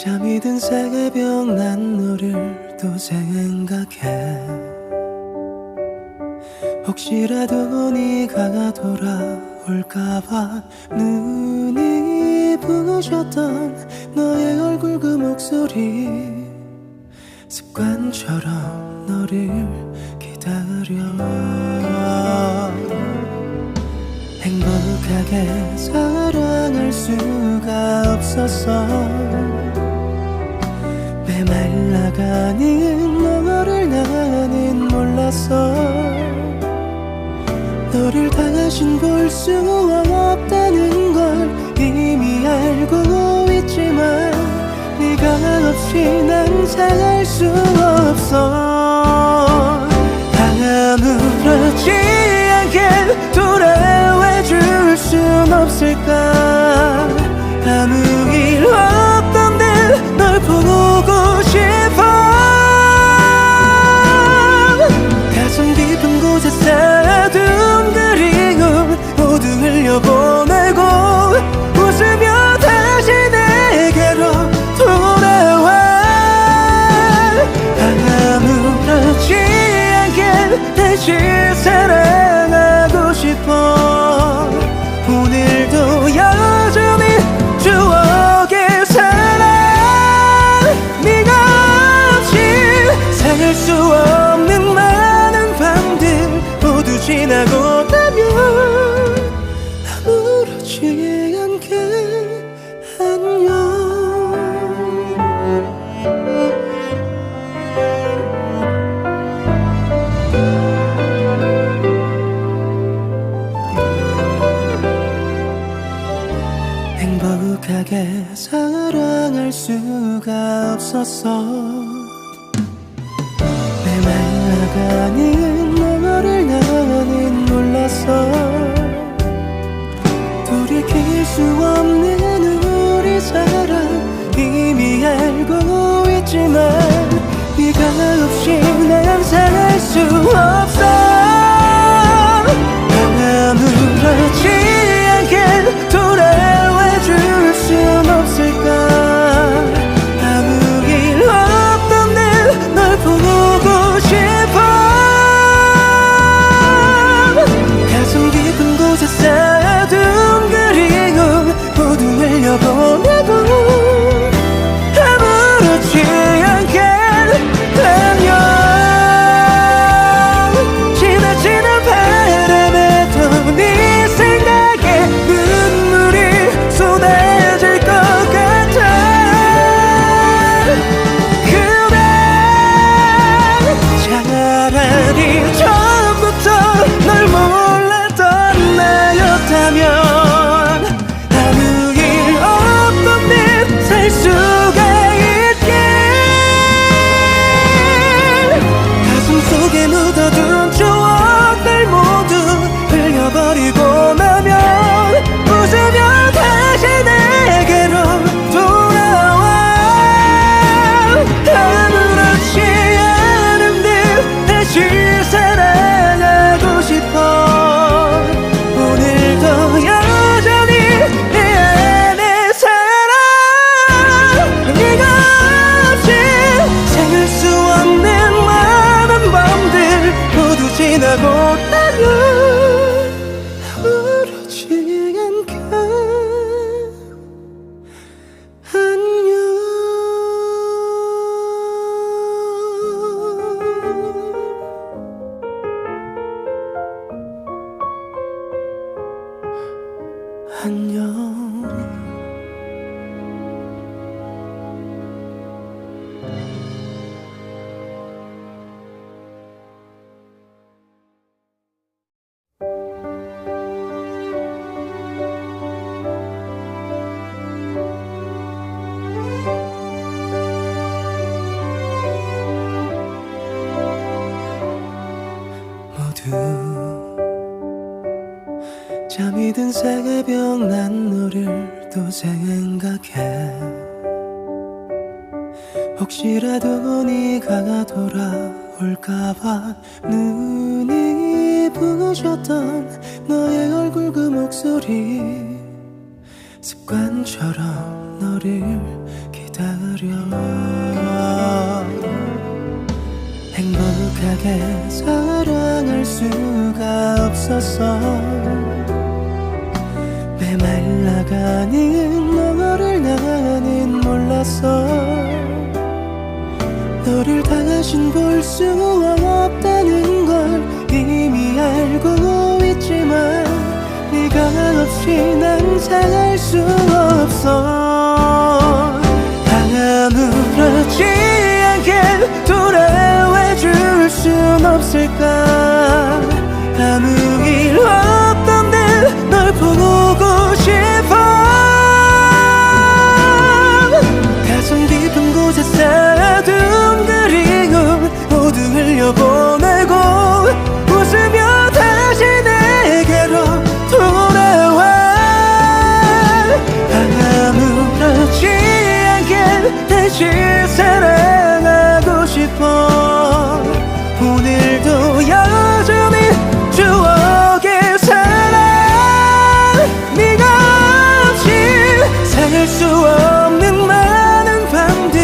잠이 든 새벽 난 너를 또 생각해. 혹시라도 네가 돌아올까봐 눈이 부셨던 너의 얼굴 그 목소리 습관처럼 너를 기다려. 행복하게 사랑할 수가 없었어. 메말라가는 너를 나는 몰랐어. 너를 다신 볼 수 없다는 걸 이미 알고 있지만 네가 없이 난 살 수 없어. 아무렇지 않게 돌아와 줄 순 없을까. 아무 일 없던데 널 보고 싶어. 가슴 깊은 곳에 쌓아둔 그리움 모두 흘려보내고 웃으며 다시 내게로 돌아와. 아무렇지 않게 다시 사랑하고 싶어. 오늘도 여전히 추억에 살아. 네가 없이 살 수 없는 많은 밤들 모두 지나고 나면 아무렇지 않게 안녕. 행복하게 사랑할 수가 없었어. 메말라가는 너를 나는 몰랐어. 돌이킬 수 없는 우리 사랑 이미 알고 있지만 네가 없이 난 살 수 없어. 아무렇지 않게 돌아와 줄 순 없을까. 아무 일 없던데 널 보고 싶어. 가슴 깊은 곳에 쌓아둔 그리움 모두 흘려보내고 아무렇지 않게 안녕. 지나치는 바람에도 네 생각에 눈물이 쏟아질 것 같아. 그래 차라리 처음부터 널 몰랐던 나였다면 아무 일 없던 듯 살 수가 있게. 가슴 속에 묻어둔 추억들 모두 흘려버리고 나면 웃으며 다시 내게로 돌아와. 아무렇지 않은 듯 다시 사랑하고 싶어. 오늘도 여전히 내 안에 살아. 네가 없이 생을 수 없는 많은 밤들 모두 지나고 나면 아무렇지 않게 안녕. 잠이 든 새벽 난 너를 또 생각해. 혹시라도 네가 돌아올까봐 눈이 부셨던 너의 얼굴 그 목소리 습관처럼 너를 기다려. 기다려 행복하게 사랑할 수가 없었어 메말라가는 너를 나는 몰랐어 너를 다신 볼 수 없다는 걸 이미 알고 있지만 네가 없이 난 살 수 없어 아무렇지 않게 돌아와 줄 순 없을까 아무 일 없던데 널 보고 싶어 가슴 깊은 곳에 쌓아둔 그리움 모두 흘려보내고 웃으며 다시 내게로 돌아와 아무렇지 않게 다시 사랑하고 싶어 오늘도 여전히 추억에 살아 네가 없이 살 수 없는 많은 밤들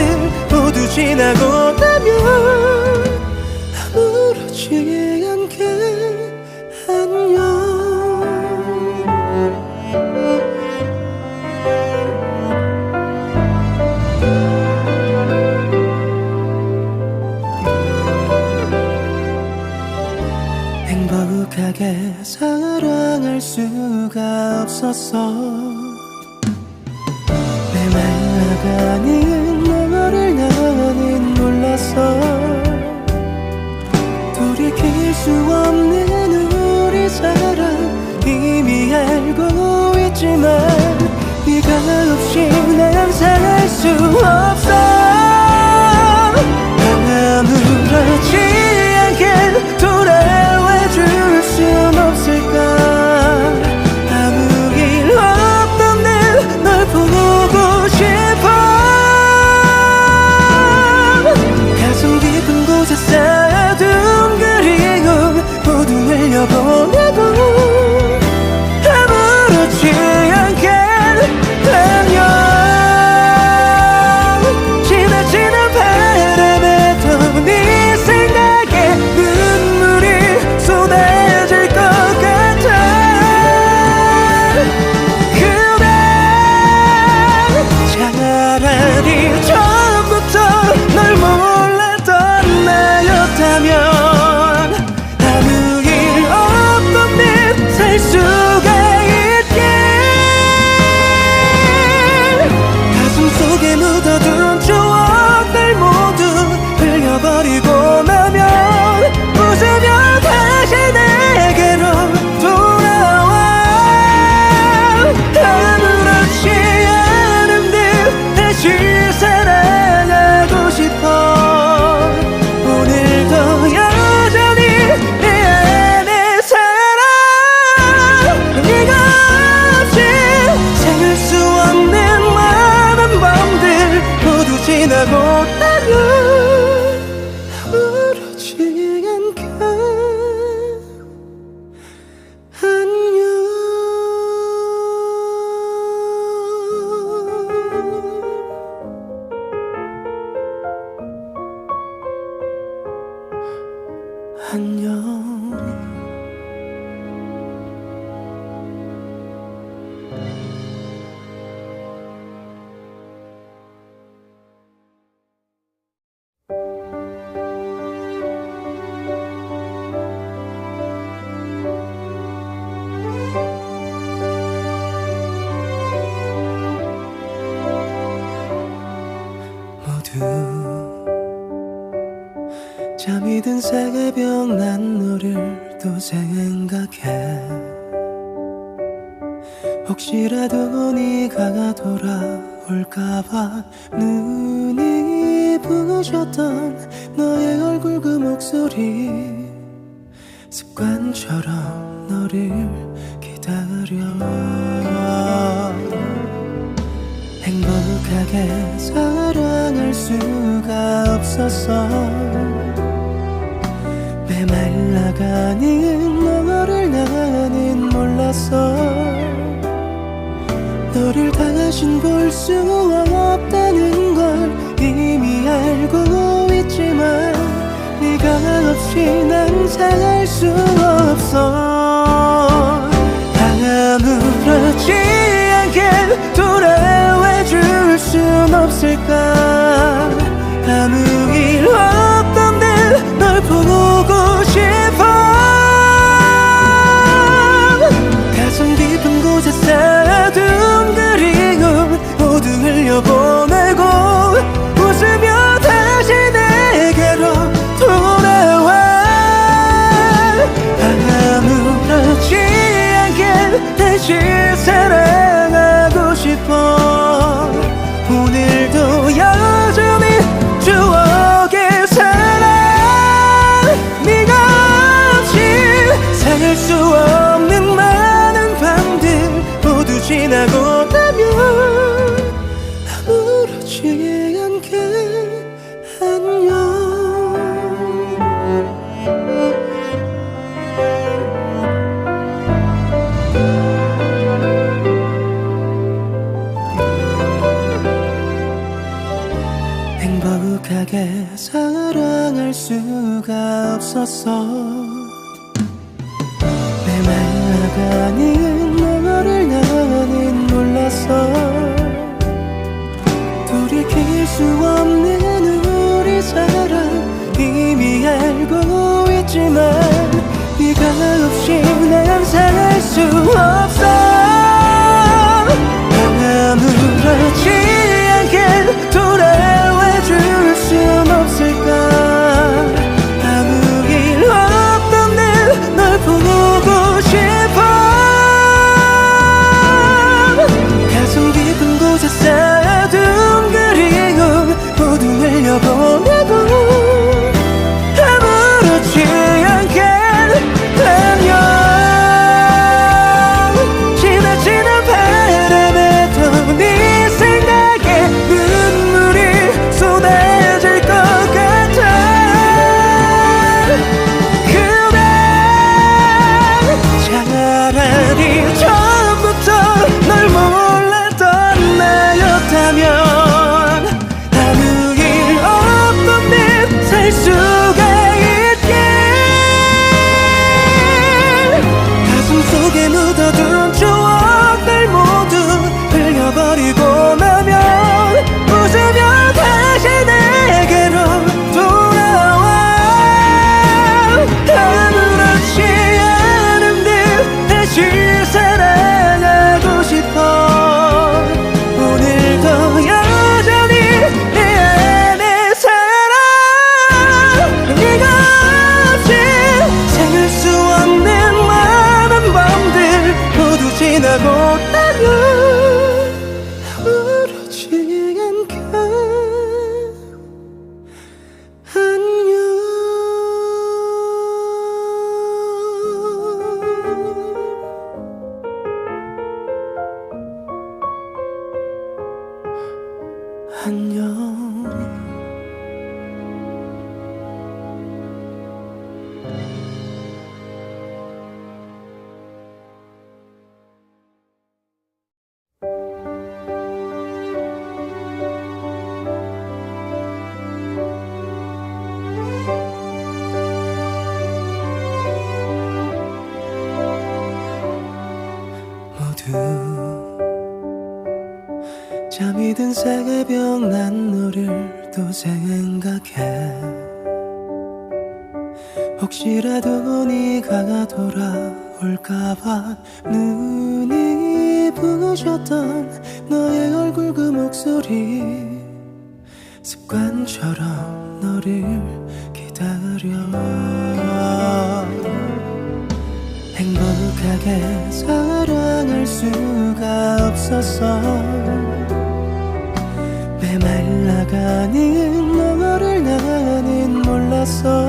모두 지나고 나면 아무렇지 않게 안녕 행복하게 사랑할 수가 없었어 메말라가는 너를 나는 몰랐어 돌이킬 수 없는 우리 사랑 이미 알고 있지만 네가 없이 난 살 수 없어 아무렇지 않게 돌아와 줄 순 없을까 아무 일 없던데 널 보고 싶어 가슴 깊은 곳에 쌓아둔 그리움 모두 흘려보내고 아무렇지 않게 안녕 지나치는 바람에도 네 생각에 눈물이 쏟아질 것 같아 그래 차라리 처음부터 널 몰랐던 나였다면 아무 일 없던 듯 살 수가 있게 가슴 속에 묻어둔 추억들 모두 흘려버리고 나면 웃으며 다시 내게로 돌아와 아무렇지 않은 듯 다시 사랑하고 싶어 오늘도 여전히 내 안에 살아 네가 없이 살 수 없는 많은 밤들 모두 지나고 나면 아무렇지 않게 안녕 잠이 든 새벽 난 너를 또 생각해 혹시라도 네가 돌아올까봐 눈이 부셨던 너의 얼굴 그 목소리 습관처럼 너를 기다려 행복하게 사랑할 수가 없었어 메말라가는 너를 나는 몰랐어 너를 다신 볼 수 없다는 걸 이미 알고 있지만 네가 없이 난 살 수 없어. 아무렇지 않게 돌아와 줄 순 없을까. 아무 일 없던데 널 보고 싶어. 가슴 깊은 곳에 쌓아둔 그리움 모두 흘려보내고 웃으며 다시 내게로 돌아와. 아무렇지 않게 다시 사랑하고 싶어. 오늘도 여전히 추억의 사랑. 네가 없이 살 수 없는 많은 밤들 모두 지나고 나면 아무렇지 않게 안녕. 행복하게 사랑할 수가 없었어. 메말라가는 너를 나는 몰랐어. 돌이킬 수 없는 우리 사랑 이미 알고 있지만 네가 없이 난 살 수 없어. 아무렇지 않게 돌아와 줄 순 없을까. 아무 일 없던데 널 보고 싶어. 가슴 깊은 곳에 쌓아둔 그리움 모두 흘려보내고 아무렇지 않게 안녕. 지나치는 바람에도 네 생각에 눈물이 쏟아질 것 같아. 그래 차라리 처음부터 널 몰랐던 나였다면 아무 일 없던 내 살 수가 있게. 가슴 속에 묻어둔 추억들 모두 흘려버리고 나면 웃으며 다시 내게로 돌아와. 아무렇지 않은 듯 다시 사랑하고 싶어. 오늘도 여전히 내 안에 살아. 네가 없이 살 수 없는 많은 밤들 모두 지나고 나면 아무렇지 않게 안녕. 안녕. 모두 잠이 든 새벽 난 너를 또 생각해. 혹시라도 네가 돌아올까봐 눈이 부셨던 너의 얼굴 그 목소리 습관처럼 너를 기다려. 행복하게 사랑할 수가 없었어. 메말라가는 너를 나는 몰랐어.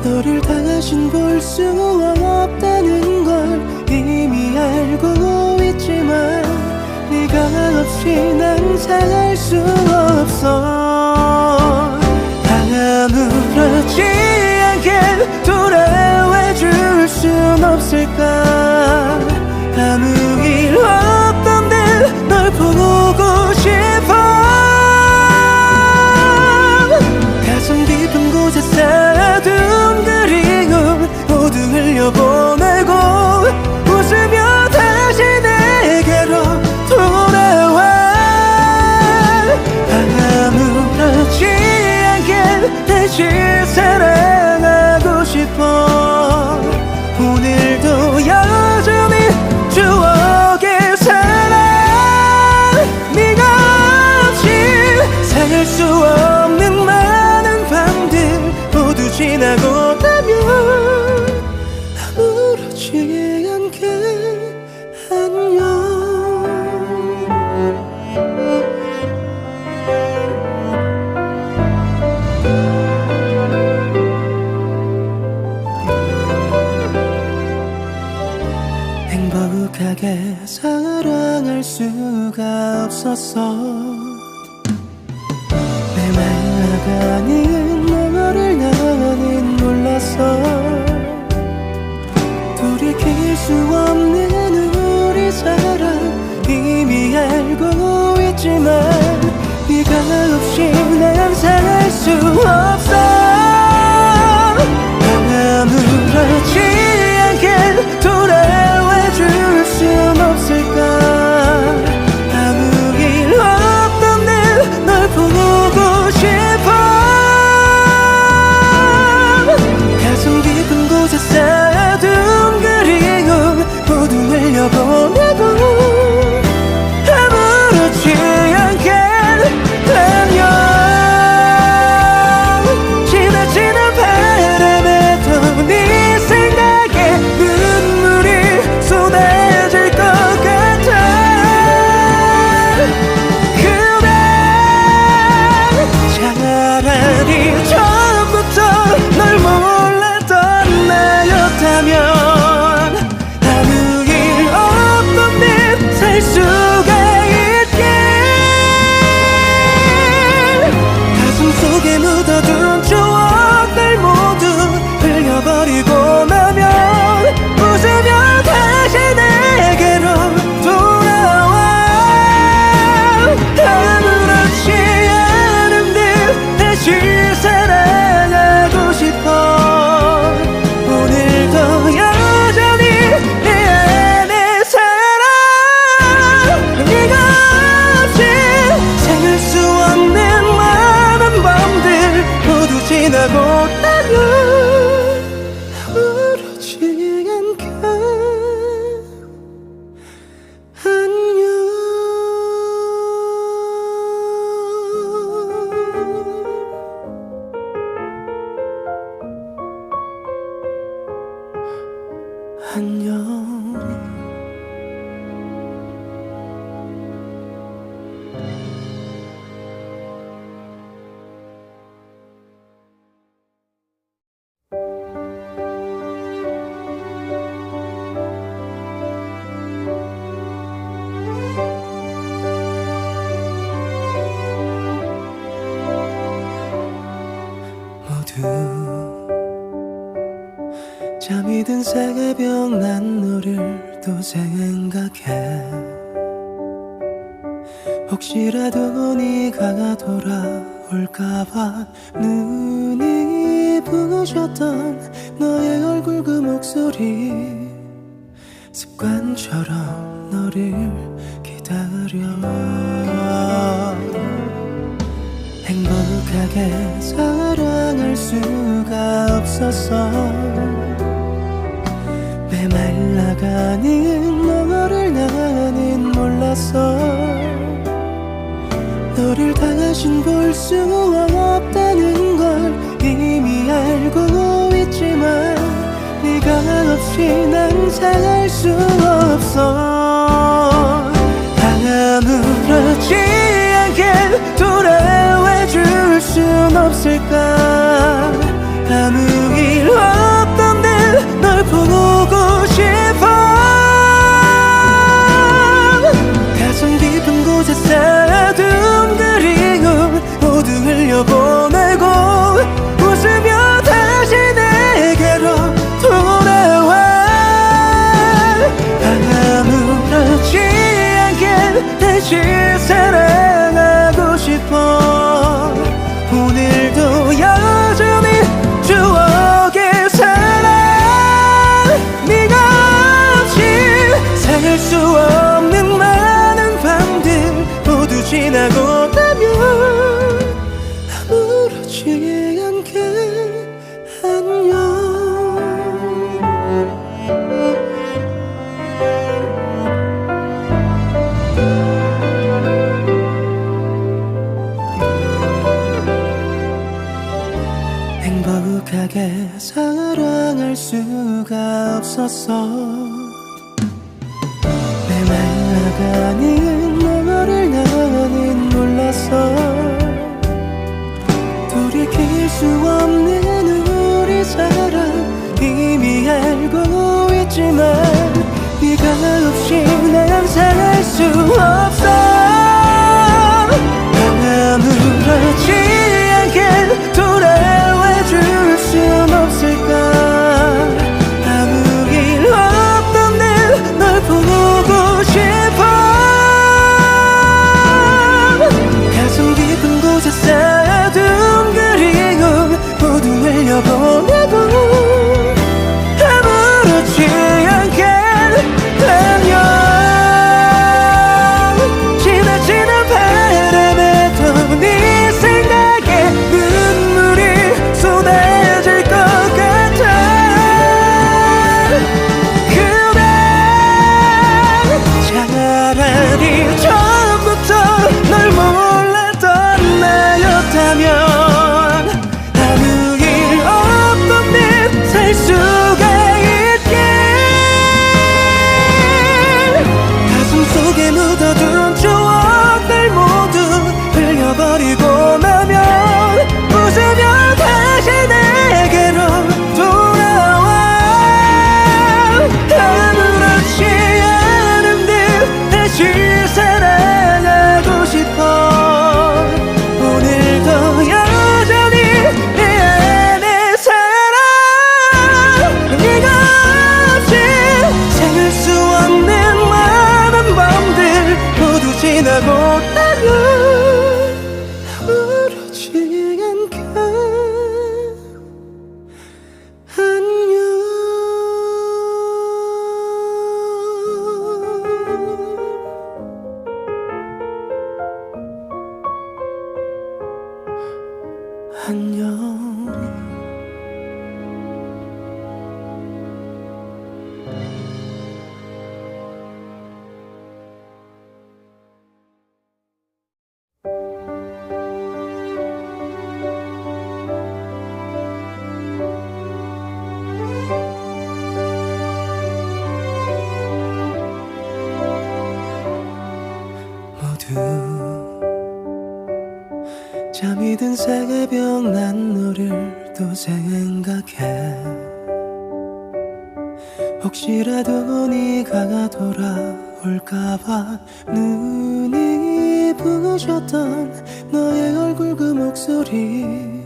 너를 다신 볼 수 없다는 걸 이미 알고 있지만 네가 없이 난 살 수 없어. 아무렇지 않게 돌아와 줄 순 없을까. 아무 일 없던데 널 보고 싶어. 네가 없이 살 수 없는 많은 밤들 모두 지나고 나면 아무렇지 않게 안녕. 행복하게 사랑할 수가 없었어. 메말라가는 너를 나는 몰랐어. 돌이킬 수 없는 우리 사랑 이미 알고 있지만 네가 없이 난 살 수 없어. 아무렇지 않게 돌아와 줄 순 없을까. 아무 일 없던 날 보고 싶어. 가슴 깊은 곳에 쌓아둔 그리움 모두 흘려보내고 아무렇지 않게 안녕. 지나치는 바람에도 네 생각에 눈물이 쏟아질 것 같아. 그래 차라리 처음부터 널 몰랐던 나였다면 아무 일 없던 듯 살 수가 있게. 가슴 속에 묻어둔 추억들 모두 흘려버리고 나면 웃으며 다시 내게로 돌아와. 아무렇지 않은 듯 다시 사랑하고 싶어. 오늘도 여전히 내 안에 살아. 네가 없이 살 수 없는 많은 밤들 모두 지나고 나면 아무렇지 않게 안녕. 안녕. 모두 잠이 든 새벽 난 너를 또 생각해. 혹시라도 네가 돌아올까봐 눈이 부셨던 너의 얼굴 그 목소리 습관처럼 너를 기다려. 행복하게 사랑할 수가 없었어. 메말라가는 너를 나는 몰랐어. 너를 다신 볼 수 없다는 걸 이미 알고 있지만 네가 없이 난 살 수 없어. 아무렇지 않게 돌아와 줄 순 없을까. 아무 일 없던 듯 널 보고 싶어. 가슴 깊은 곳에 쌓아둔 그리움 모두 흘려보내고 웃으며 다시 내게로 돌아와. 아무렇지 않게 다시 사랑하고 싶어. 오늘도 여전히 추억에 살아. 네가 없이 살 수 없는 많은 밤들 모두 지나고 나면 아무렇지 않게 안녕. 사랑할 수가 없었어. 메말라가는 너를 나는 몰랐어. 돌이킬 수 없는 우리 사랑 이미 알고 있지만 네가 없이 난 살아갈 수 없어. 아무렇지 않게 돌아와 줄 순 없을까. 아무 일 없던 널 보고 싶어. 가슴 깊은 곳에 쌓아둔 그리움 모두 흘려보내고 아무렇지 않게 안녕. 지나치는 바람에도 네 생각에 눈물이 쏟아질 것 같아. 그래 차라리 처음부터 널 몰랐던 나였다면 아무 일 없던 내 살 수가 있게. 가슴 속에 묻어둔 추억들 모두 흘려버리고 나면 웃으며 다시 내게로 돌아와. 아무렇지 않은 듯 다시 사랑하고 싶어. 오늘도 여전히 내 안에 살아. 네가 없이 생을 수 없는 많은 밤들 모두 지나고 나면 아무렇지 않게 안녕. 모두 잠이 든 새벽 난 너를 또 생각해. 혹시라도 네가 돌아올까봐 눈이 부셨던 너의 얼굴 그 목소리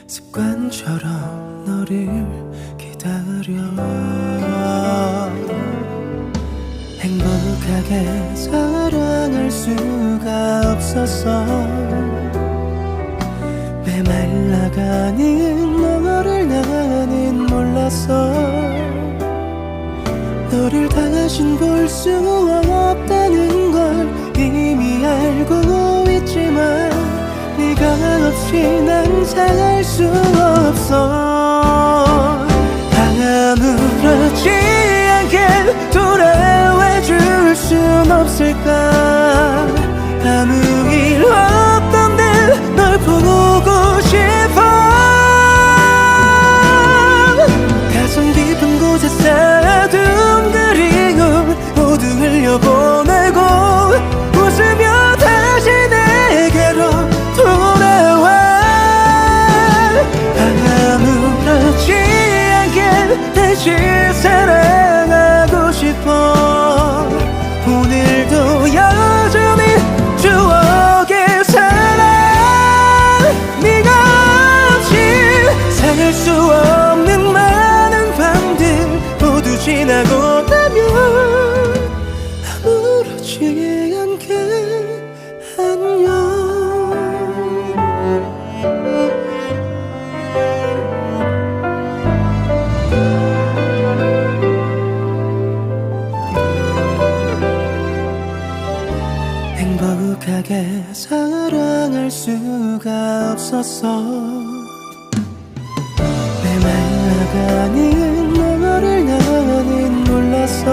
습관처럼 너를 기다려. 행복하게 사랑할 수가 없었어. 메말라가는 너를 나는 몰랐어. 너를 다신 볼 수 없다는 걸 이미 알고 있지만 네가 없이 난 살 수 없어. 아무렇지 않게 돌아와 줄 순 없을까. 아무 일 없던 널 보고 싶어. 가슴 깊은 곳에 쌓아둔 그리움 모두 흘려보내고 웃으며 다시 내게로 돌아와. 아무렇지 않게 다시 사랑하고 싶어. 오늘도 여전히 추억에 살아. 네가 없이 살 수 없는 많은 밤들 모두 지나고 나면 아무렇지 않게 안녕. 행복하게 사랑할 수가 없었어. 메말라가는 너를 나는 몰랐어.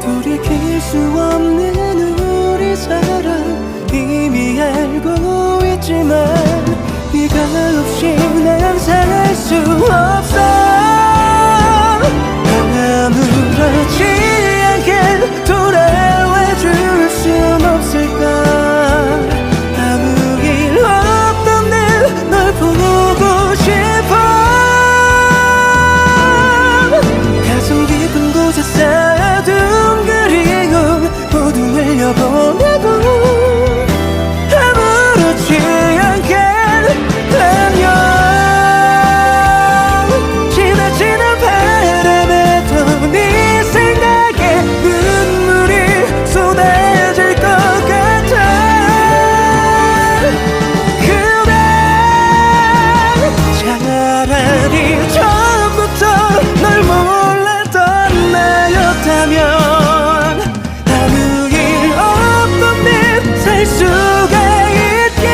돌이킬 수 없는 우리 사랑 이미 알고 있지만 네가 없이 난 수 없어. 아무렇지 않게 돌아와 줄 순 없을까. 아무 일 없던 널 보고 싶어. 가슴 깊은 곳에 쌓아둔 그리움 모두 흘려보내고 아무렇지 않게 안녕. 지나치는 바람에도 네 생각에 눈물이 쏟아질 것 같아. 그래 차라리 처음부터 널 몰랐던 나였다면 아무 일 없던 듯 살 수가 있게.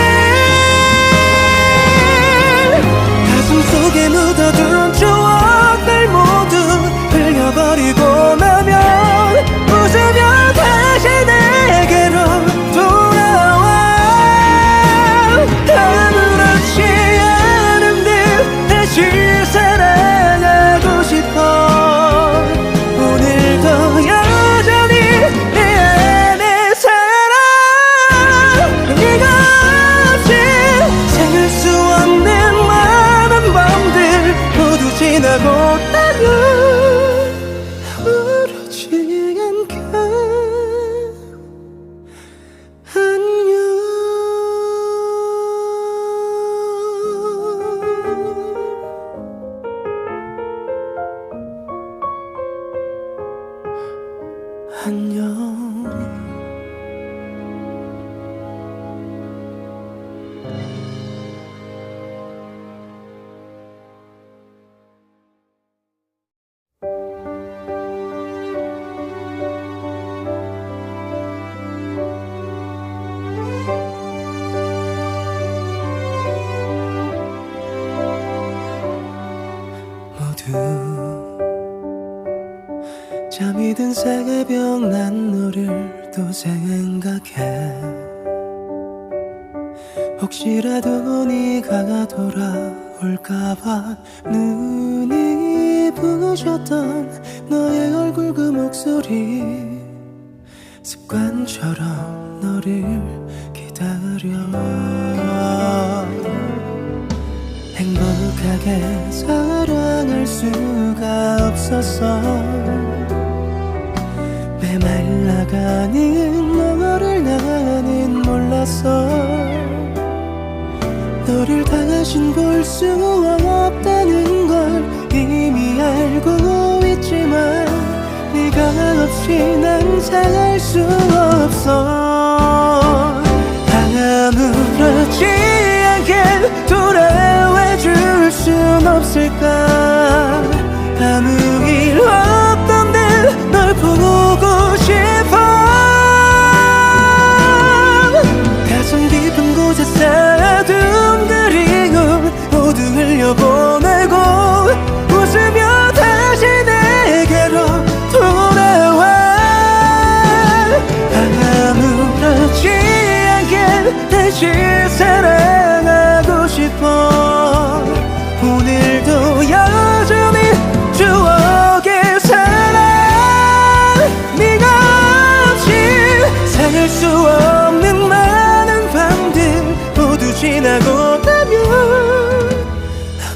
가슴 속에 묻어둔 추억들 모두 흘려버리고 나면 웃으며 다시 내게로 돌아와. 아무렇지 않은 듯 다시 사랑하고 싶어. 오늘도 여전히 내 안에 살아. 네가 없이 생을 수 없는 많은 밤들 모두 지나고 나면 아무렇지 않게 안녕. 모두 잠이 든 새벽 난 너를 또 생각해. 혹시라도 네가 돌아올까봐 눈이 부셨던 너의 얼굴 그 목소리 습관처럼 너를 기다려. 행복하게 사랑할 수가 없었어. 메말라가는 너를 나는 몰랐어. 너를 다신 볼 수 없다는 걸 이미 알고 있지만 네가 없이 난 살 수 없어. 아무렇지 않게 돌아와 줄 순 없을까. 아무 일 없던 널 보고 싶어. 가슴 깊은 곳에 쌓아둔 그리움 모두 흘려보내고 웃으며 다시 내게로 돌아와. 아무렇지 않게 다시 사랑하고 싶어. 오늘도 여전히 추억에 살아. 네가 없이 살 수 없는 많은 밤들 모두 지나고 나면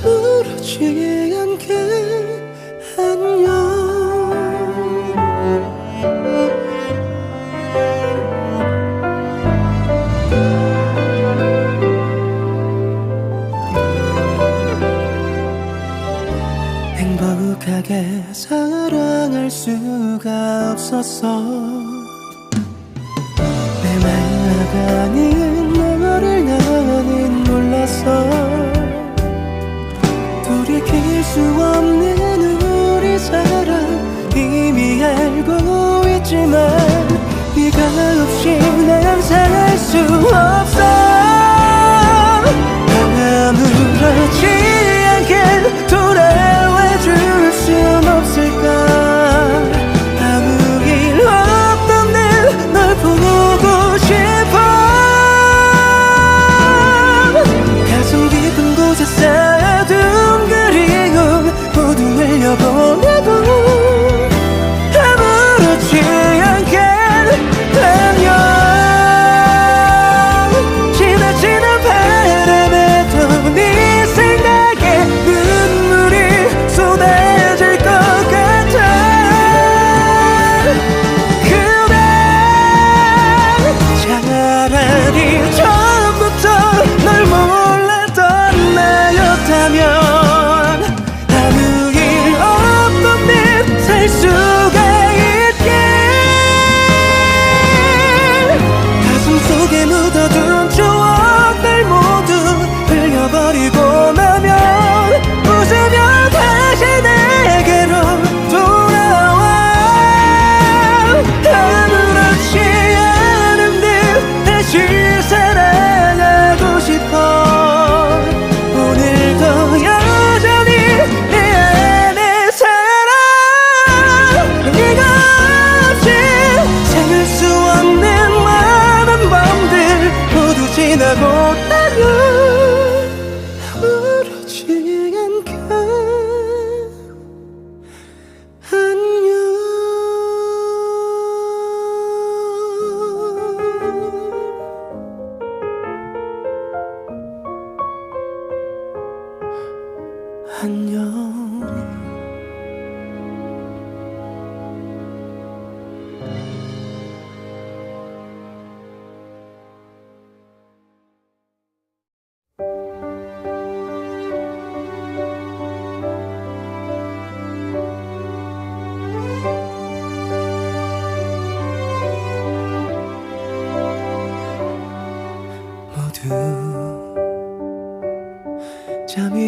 아무렇지 않게 안녕. 행복하게 사랑할 수가 없었어. 메말라가는 너를 나는 몰랐어. 돌이킬 수 없는 우리 사랑 이미 알고 있지만 네가 없이 난 살 수 없어. 아무렇지 않게 돌아와 줄 순 없을까. 아무 일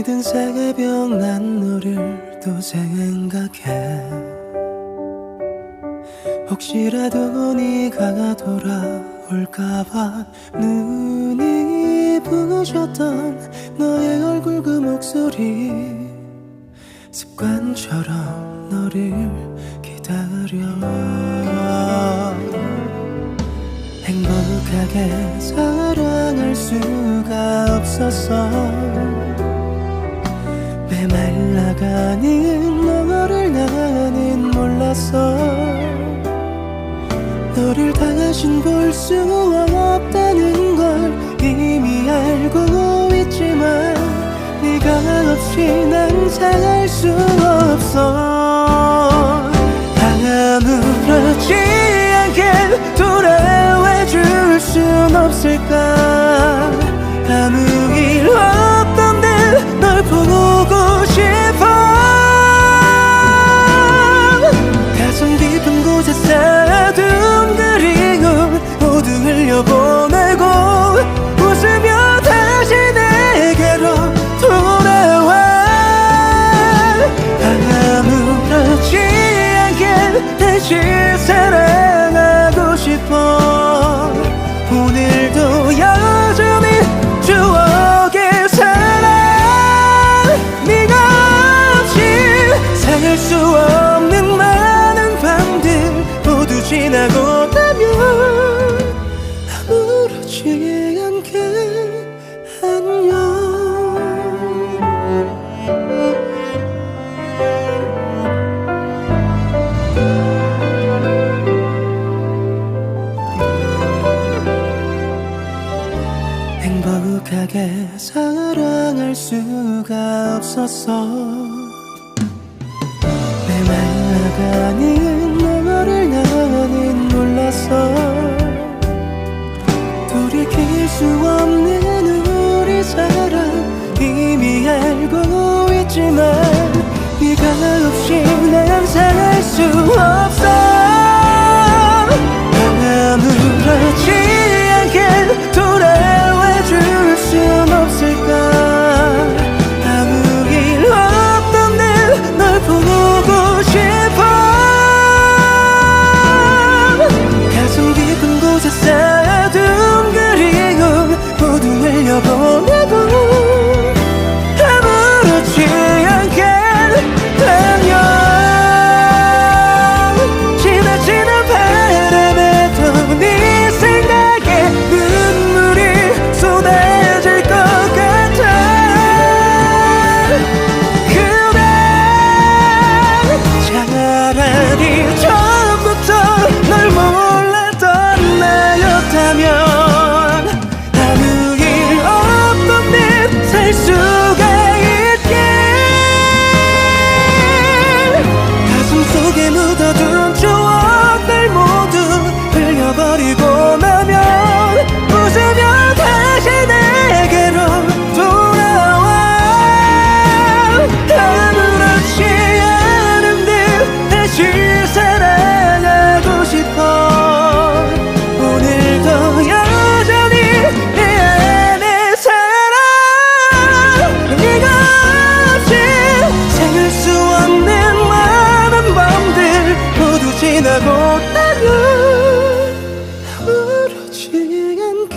잠이 든 새벽 난 너를 또 생각해. 혹시라도 네가 돌아올까봐 눈이 부셨던 너의 얼굴 그 목소리 습관처럼 너를 기다려. 행복하게 사랑할 수가 없었어. 메말라가는 너를 나는 몰랐어. 너를 다신 볼 수 없다는 걸 이미 알고 있지만 네가 없이 난 살 수 없어. 아무렇지 않게 돌아와 줄 순 없을까. 아무 일 없던데 널 보고 싶어. 가슴 깊은 곳에 쌓아둔 그리움 모두 흘려보내고 웃으며 다시 내게로 돌아와. 아무렇지 않게 다시 사랑하고 싶어. 오늘도 여전히 추억에 살아. 네가 없이 살 수 없는 많은 밤들 모두 지나고 나면 아무렇지 않게 안녕. 행복하게 사랑할 수가 없었어. 메말라가는 너를 나는 몰랐어. 돌이킬 수 없는 우리 사랑 이미 알고 있지만 네가 없이 난 살 수 없어. 아무렇지 않게 돌아와 줄 순 없을까. 아무 일 없던데 널 보고 싶어. 가슴 깊은 곳에 쌓아둔 그리움 모두 흘려보내고 아무렇지 않게 안녕. 지나치는 바람에도 네 생각에 눈물이 쏟아질 것 같아. 그래 차라리 처음부터 널 몰랐던 나였다면 아무 일 없던 듯 살 수가 있게. 가슴 속에 묻어둔 추억들 모두 흘려버리고 나면 웃으며 다시 내게로 돌아와. 아무렇지 않은 듯 다시 사랑하고 싶어. 오늘도 여전히 내 안에 살아. 네가 없이 살 수 없는 많은 밤들 모두 지나고 나면 아무렇지 않게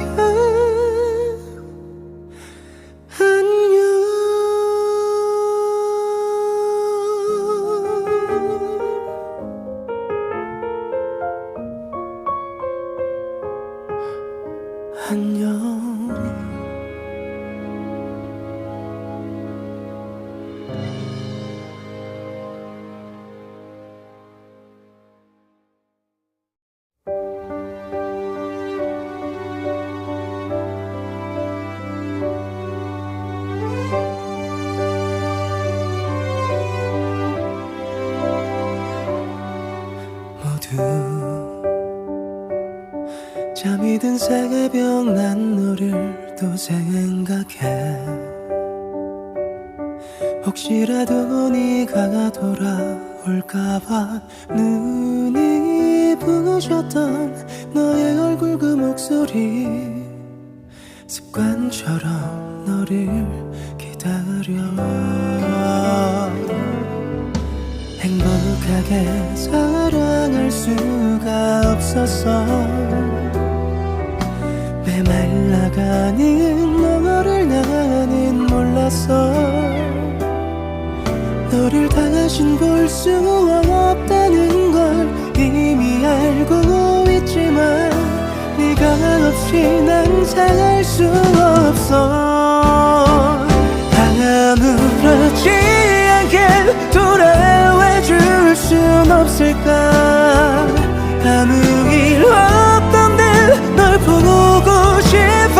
안녕. 모두 잠이 든 새벽 난 너를 또 생각해. 혹시라도 네가 돌아올까봐 눈이 부셨던 너의 얼굴 그 목소리 습관처럼 너를 기다려. 기다려 행복하게 사랑할 수가 없었어 메말라가는 너를 나는 몰랐어 너를 다신 볼 수 없다는 걸 이미 알고 있지만 네가 없이 난 살 수 없어 아무렇지 않게 돌아와 줄 순 없을까 아무 일 없던데 널 보고 싶어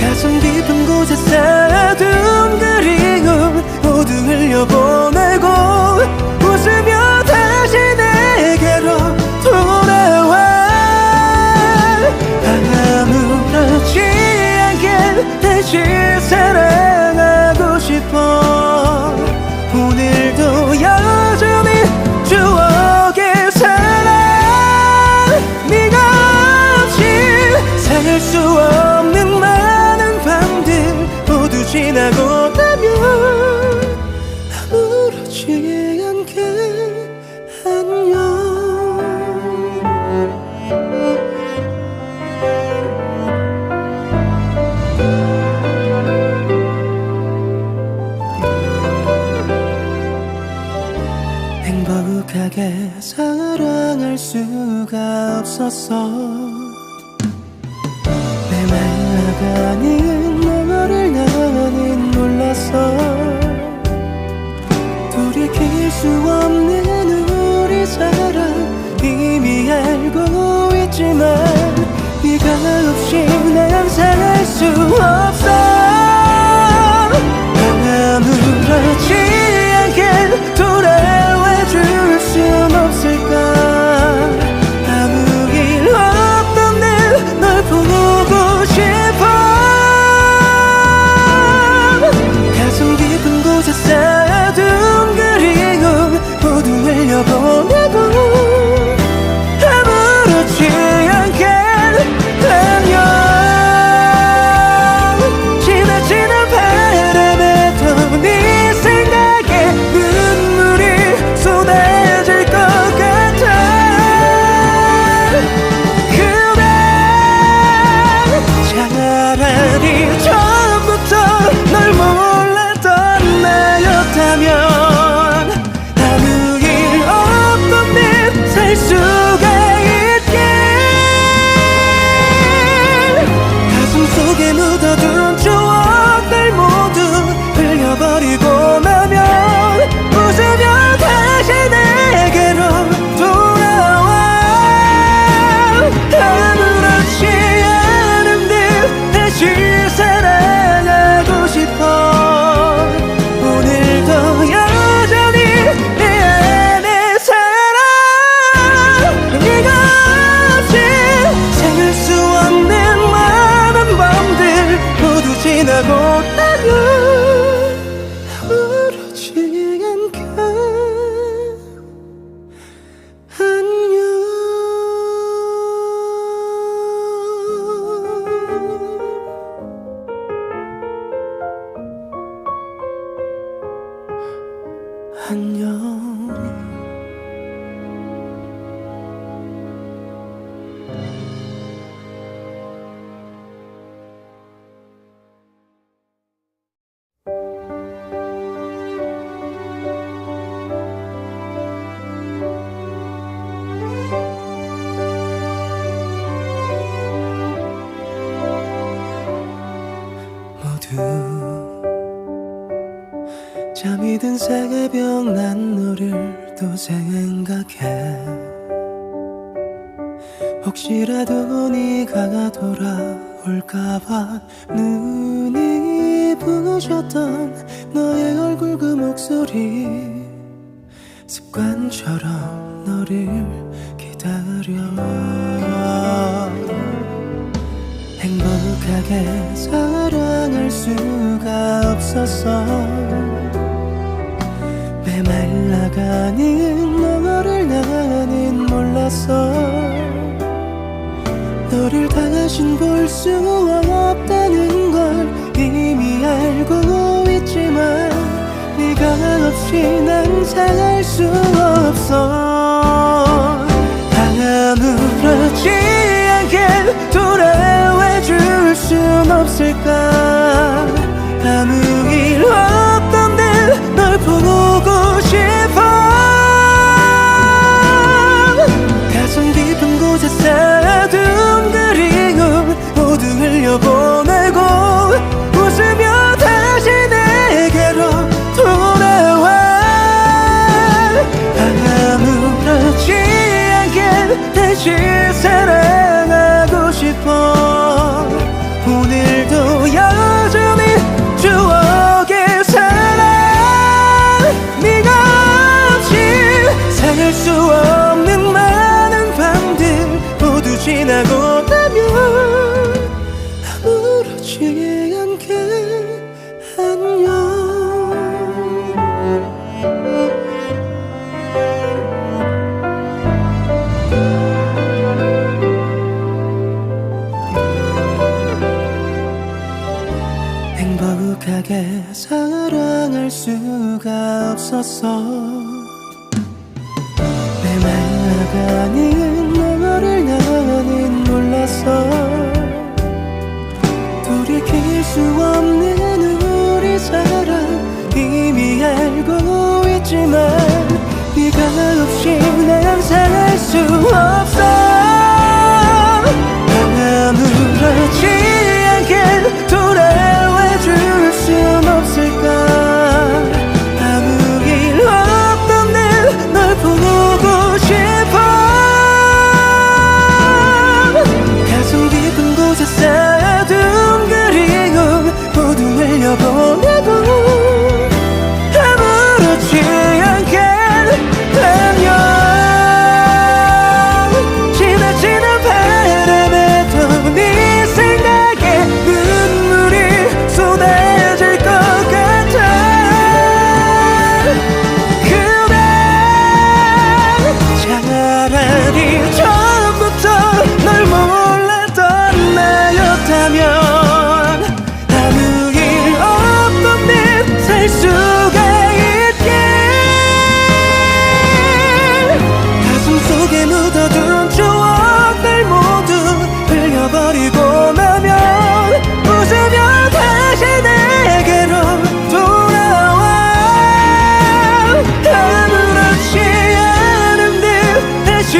가슴 깊은 곳에 쌓아둔 그리움 모두 흘려보내고 웃으며 다시 내게로 돌아와 아무렇지 않게 다시 사랑하고 싶어 오늘도 여전히 추억에 살아 네가 없이 살 수 없는 많은 밤들 모두 지나고 나면 아무렇지 않게 안녕 행복하게 사랑할 수가 없었어 메말라가는 너를 나는 몰랐어 돌이킬 수 없는 우리 사랑 이미 알고 있지만 네가 없이 난 살 수 없어 아무렇지 않게 돌아와 줄 순 없을까 아무 일 없던데 널 보고 싶어 가슴 깊은 곳에 쌓아둔 그리움 모두 흘려보내고 아무렇지 않게 안녕 지나치는 바람에도 네 생각에 눈물이 쏟아질 것 같아 그래 차라리 처음부터 널 몰랐던 나였다면 아무 일 없던 듯 살 수가 있게 가슴 속에 묻어둔 추억들 모두 흘려버리고 나면 웃으며 다시 내게로 돌아와 아무렇지 않은 듯 다시 사랑하고 싶어 오늘도 여전히 내 안에 살아 네가 없이 살 수 없는 많은 밤들 모두 지나고 나면 아무렇지 않게 안녕 잠이 든 새벽 난 너를 또 생각해 혹시라도 네가 돌아올까봐 눈이 부셨던 너의 얼굴 그 목소리 습관처럼 너를 기다려 행복하게 사랑할 수가 없었어 메말라가는 너를 나는 몰랐어 너를 다신 볼 수 없다는 걸 알고 있지만 네가 없이 난 살 수 없어. 아무렇지 않게 돌아와 줄 순 없을까. 아무 일 없던데 널 보고 싶어. 가슴 깊은 곳에 쌓아둔 그리움 모두 흘려보내고 웃으며 다시 내게로 돌아와. 아무렇지 않게 다시 사랑하고 싶어. 오늘도 여전히 추억에 살아. 네가 없이 살 수 없는 많은 밤들 모두 지나고 나면 아무렇지 않게 안녕. 행복하게 사랑할 수가 없었어. 메말라가는 너를 나는 몰랐어. 돌이킬 수 없는 우리 사랑 이미 알고 있지만 네가 없이 난 살 수 없어. 아무렇지 않게 돌아와 줄 순 없을까. 아무 일 없던데 널 보고 싶어. 가슴 깊은 곳에 쌓아둔 그리움 모두 흘려보내고 아무렇지 않게 안녕. 지나치는 바람에도 네 생각에 눈물이 쏟아질 것 같아. 그래 차라리 처음부터 널 몰랐던 나였다면 아무 일 없던데 살 수가 있게. 가슴 속에 묻어둔 추억들 모두 흘려버리고 나면 웃으며 다시 내게로 돌아와. 아무렇지 않은데 다시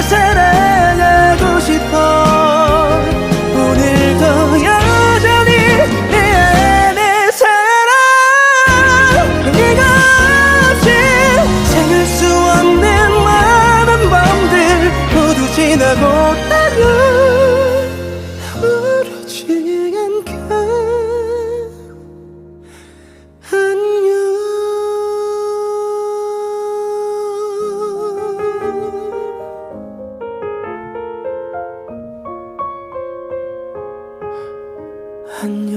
사랑하고 싶어. 오늘도 여전히 내 안에 살아. 네가 없이 생을 수 없는 많은 밤들 모두 지나고 나면 아무렇지 않게 안녕.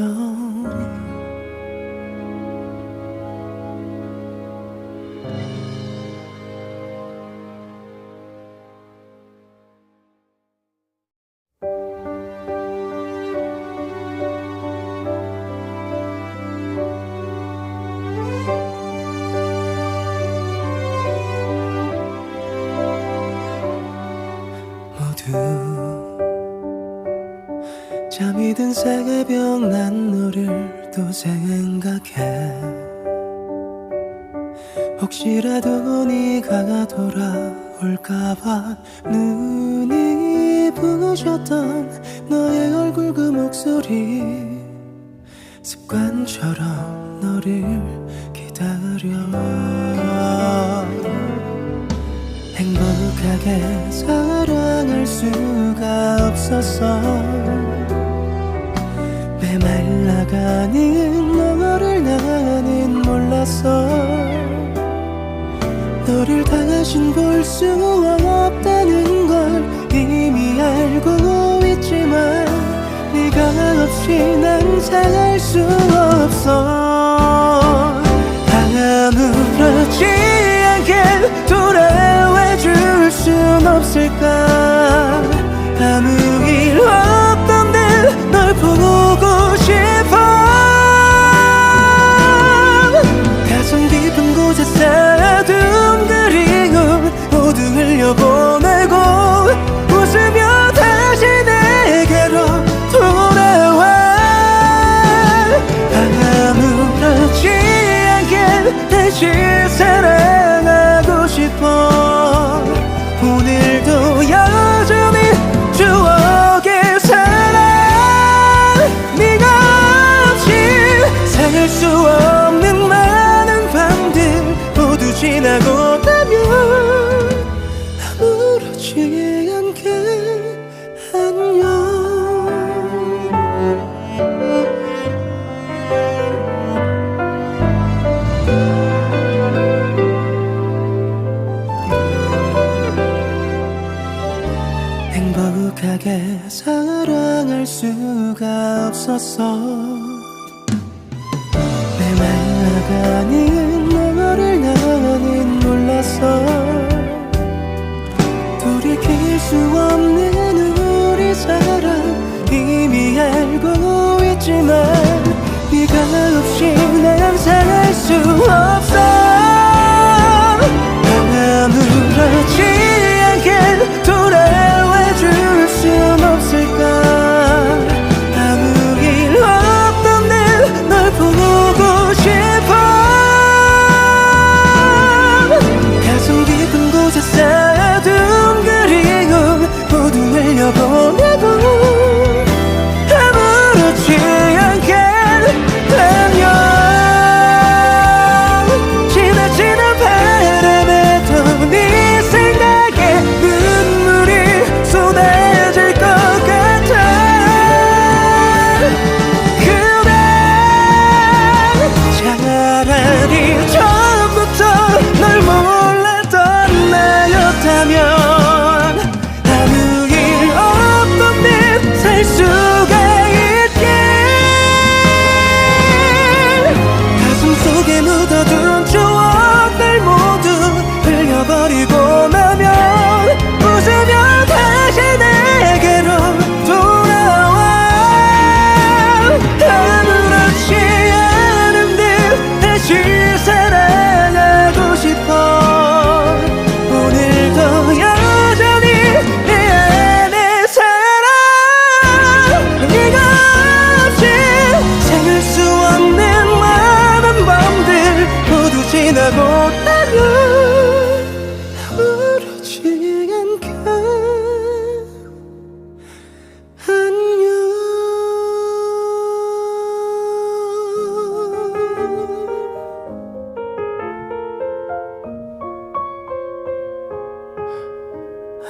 모두 잠이 든 새벽 난 너를 또 생각해. 혹시라도 네가 돌아올까봐 눈이 부셨던 너의 얼굴 그 목소리 습관처럼 너를 기다려. 행복하게 사랑할 수가 없었어. 메말라가는 너를 나는 몰랐어. 너를 다신 볼 수 없다는 걸 이미 알고 있지만 네가 없이 난 살 수 없어. 아무렇지 않게 돌아와 줄 순 없을까. 아무 일 없던데 널 보고 싶어. 행복하게 사랑할 수가 없었어. 메말라가는 너를 나는 몰랐어. 돌이킬 수 없는 우리 사랑 이미 알고 있지만 네가 없이 난 살 수 없어. 아무렇지 않게 돌아와 줄 순 없을까. 아무 일 없던 널 보고 싶어. 가슴 깊은 곳에 쌓아둔 그리움 모두 흘려보내고 아무렇지 않게 안녕. 지나치는 바람에도 네 생각에 눈물이 쏟아질 것 같아. 그래 차라리 처음부터 널 몰랐던 나였다면 아무 일 없던 듯 살 수가 있게. 가슴 속에 묻어둔 추억들 모두 흘려버리고 나면 웃으며 다시 내게로 돌아와. 아무렇지 않은 듯 다시 사랑하고 싶어. 오늘도 여전히 내 안에 살아. 네가 없이 생을 수 없는 많은 밤들 모두 지나고 나면 아무렇지 않게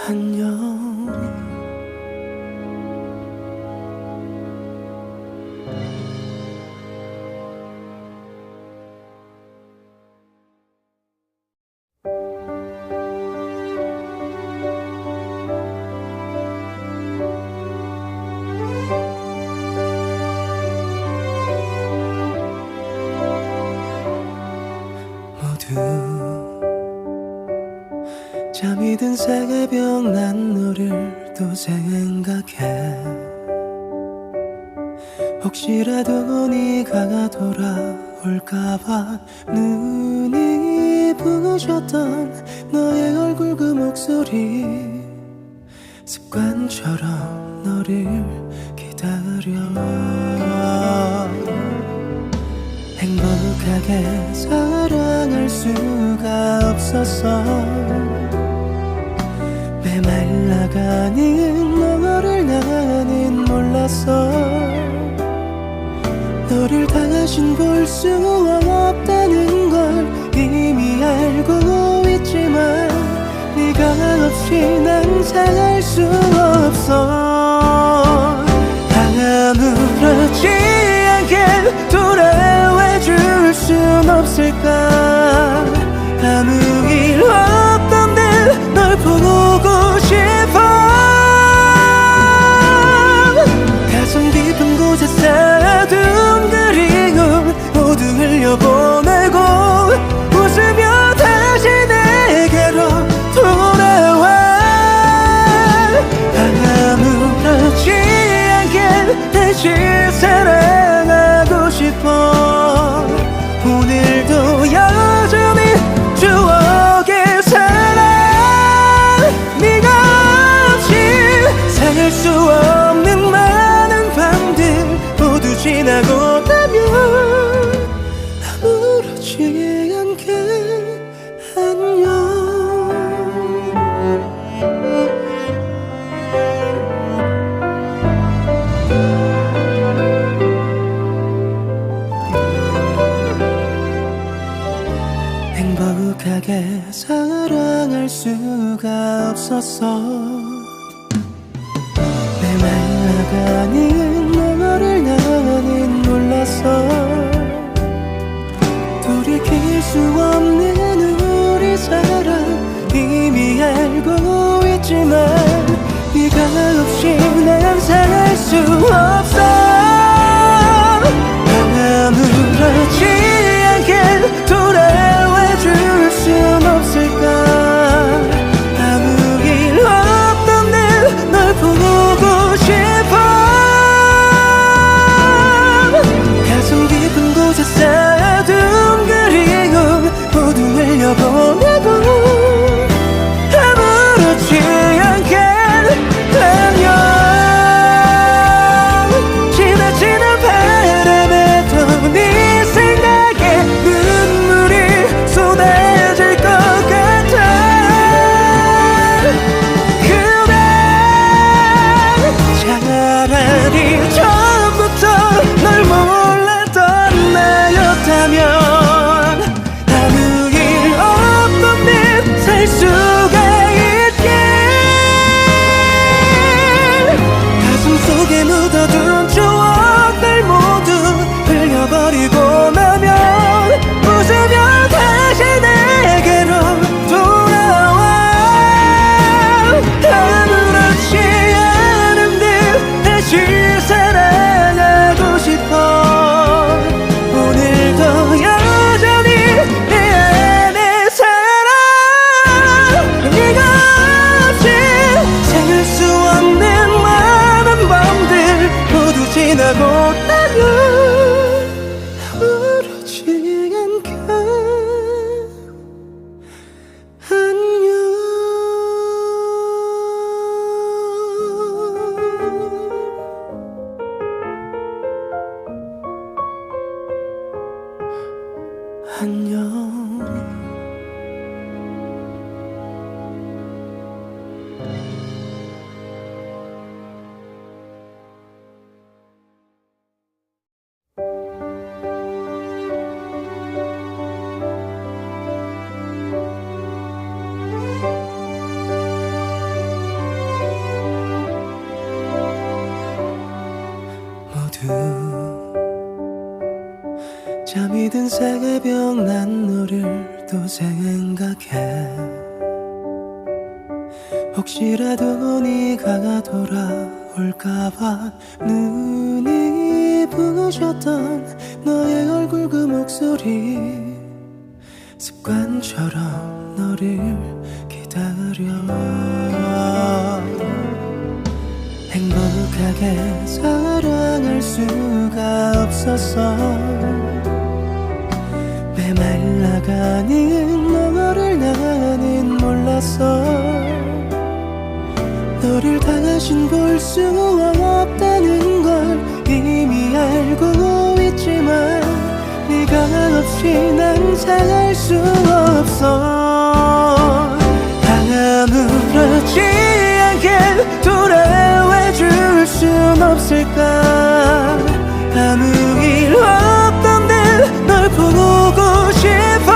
안녕. 모두 잠이 든 새벽 난 너를 또 생각해. 혹시라도 네가 돌아올까봐 눈이 부셨던 너의 얼굴 그 목소리 습관처럼 너를 기다려. 행복하게 사랑할 수가 없었어. 메말라가는 너를 나는 몰랐어. 너를 다신 볼 수 없다는 걸 이미 알고 있지만 네가 없이 난 살 수 없어. 아무렇지 않게 돌아와 줄 순 없을까. 아무 일 없던 듯 널 보고 싶어. 가슴 깊은 곳에 쌓아둔 그리움 모두 흘려보내고 웃으며 다시 내게로 돌아와. 아무렇지 않게 다시 사랑하고 싶어. 오늘도 여전히 추억에 살아. 네가 없이 살 수 없는 많은 밤들 모두 지나고 나면 아무렇지 않게 안녕. 행복하게 사랑할 수가 없었어. 메말라가는 너를 나는 몰랐어. 돌이킬 수 없는 우리 사랑 이미 알고 있지만 네가 잠이 든 새벽 난 너를 또 생각해. 혹시라도 네가 돌아올까봐 눈이 부셨던 너의 얼굴 그 목소리 습관처럼 너를 기다려. 행복하게 사랑할 수가 없었어. 메말라가는 너를 나는 몰랐어. 너를 다신 볼 수 없다는 걸 이미 알고 있지만 네가 없이 난 살 수 없어. 아무렇지 않게 돌아와 줄 순 없을까. 아무 일 없던데 널 보고 싶어.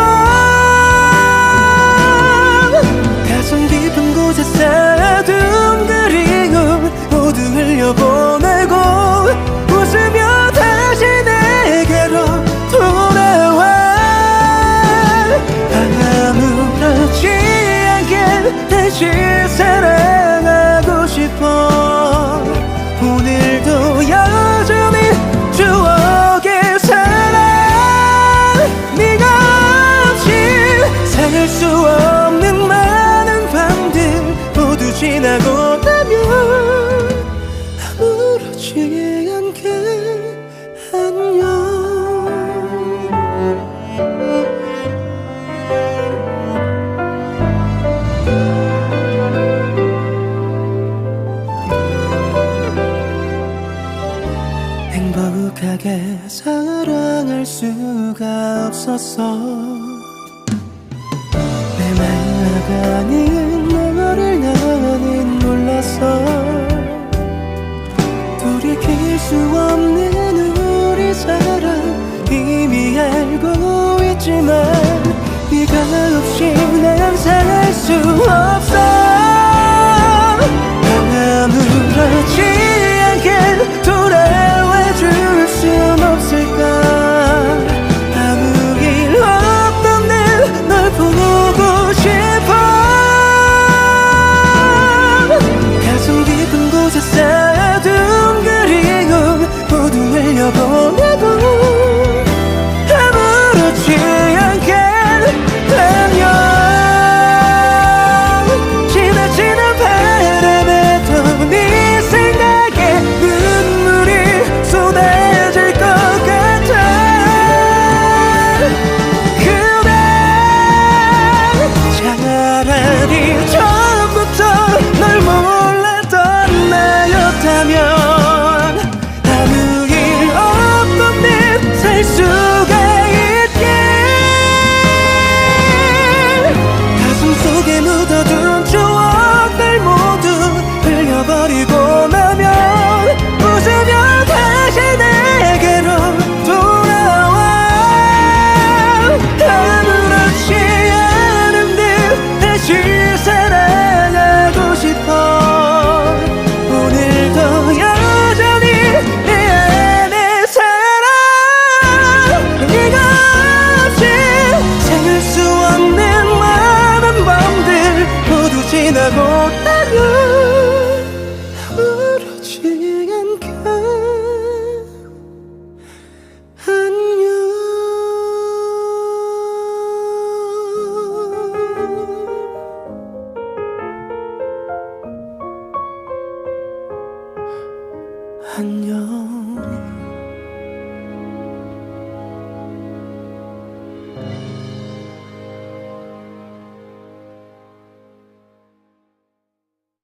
가슴 깊은 곳에 쌓아둔 그리움 모두 흘려보내고 웃으며 다시 내게로 돌아와. 아무렇지 않게 다시 사랑하고 싶어. 오늘도 여전히 추억에 살아. 네가 없이 살 수 없는 많은 밤들 모두 지나고 나면 아무렇지 않게 안녕. 행복하게 사랑할 수가 없었어. 메말라가는 너를 나는 몰랐어. 돌이킬 수 없는 우리 사랑 이미 알고 있지만 네가 없이 난 살 수 없어. 아무렇지 않게 돌아와 줄 순 없을까. 아무 일 없던데 널 보고 싶어. 가슴 깊은 곳에 쌓아둔 그리움 모두 흘려보내고 아무렇지 않게 안녕. 지나치는 바람에도 네 생각에 눈물이 쏟아질 것 같아. 그래 차라리 처음부터 널 몰랐던 나였다면 아무 일 없던데 살 수가 있게. 가슴 속에 묻어둔 추억들 모두 흘려버리고 나면 웃으며 다시 내게로 돌아와. 아무렇지 않은 듯 다시 사랑하고 싶어. 오늘도 여전히 내 안에 살아. 네가 없이 살 수 없는 많은 밤들 모두 지나고 나면 아무렇지 않게 안녕. 안녕.